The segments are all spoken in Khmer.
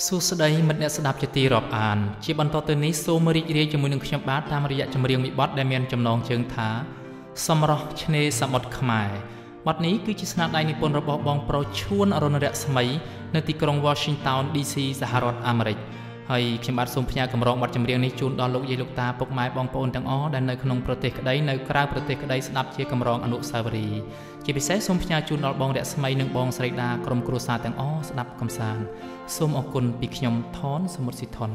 សួស្តីមិត្តអ្នកស្ដាប់ជាទីរាប់អានជាបន្តទៅនេះសូមរីករាយជាមួយនឹងខ្ញុំបាទតាមរយៈចម្រៀងមួយបទដែលមានចំណងជើងថាសម្រស់ឆ្នេរសមុទ្រខ្មែរបទនេះគឺជាស្នាដៃនិពន្ធរបស់បងប្រុសឈួនអរុណរស្មីនៅទីក្រុង Washington DC សហរដ្ឋអាមេរិកហើយខ្ញុំបាទសូមផ្ញើកម្រងបទចម្រៀងនេះជូនដល់លោកយាយលោកតាពុកម៉ែបងប្អូនទាំងអស់ដែលនៅក្នុងប្រទេសក្តីនៅក្រៅប្រទេសក្តីស្ដាប់ជាកម្រងអនុស្សាវរីយ៍ជាពិសេសសូមផ្ញើជូនដល់បងរស្មីនិងបងស្រីដាក្រុមគ្រួសារទាំងអស់ស្ដាប់កំសាន្តសូមអរគុណពីខ្ញុំថនសមុទ្រស៊ីថន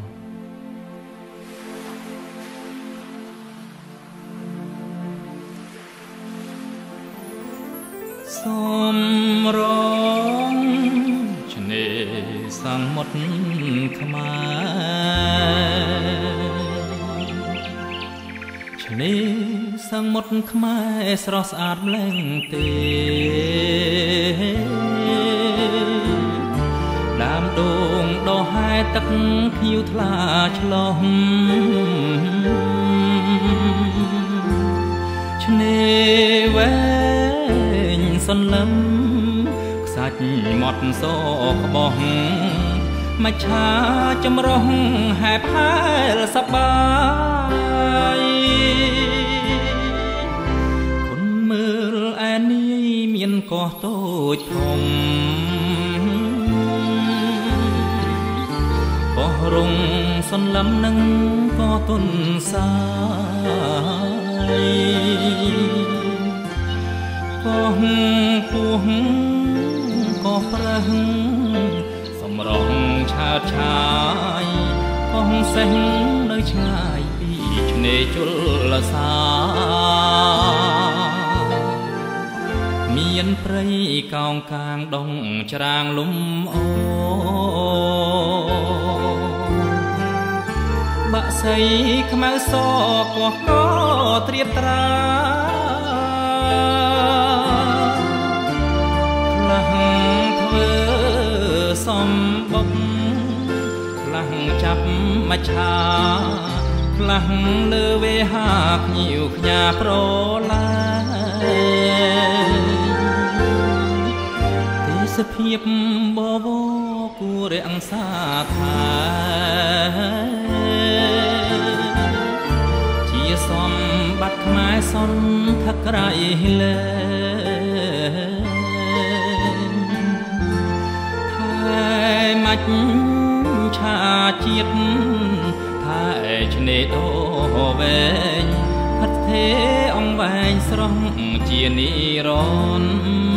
សម្រងឆ្នេរសមុទ្រខ្មែរឆ្នេរសមុទ្រខ្មែរស្រស់ស្អាតម្លឹងទេដើមដូងដហែទឹកភៀវថ្លាឆ្លងឆ្នេរវែងសន្លឹមខ្សាច់មាត់សក្បោះមច្ឆាចម្រុះហែផែលសប្បាយគុនមើលឯនេះមានកោះតូចធំកោះរងសន្លឹមនឹងកោះទុនសាយកោះពោះកោះប្រឹងសម្រងឆើតឆាយកោះសេះនៅឆ្ងាយពីឆ្នេរជលសាមានព្រៃកោងកាងដងច្រាងលំអូបាក់សីខ្មៅសកោះកោត្រៀបត្រាខ្លះធ្វើសំបុកខ្លះចាប់មច្ឆាខ្លះលើវេហាភ្ញៀវខ្ញាប្រឡាទេសភាពបវរគួររក្សាថាជាសម្បត្តិខ្មែរសន្ធក្រៃលែថែមច្ឆាជាតិថែឆ្នេរដូវែងផិតទេអងវែងស្រស់ជានិរន្តរ៍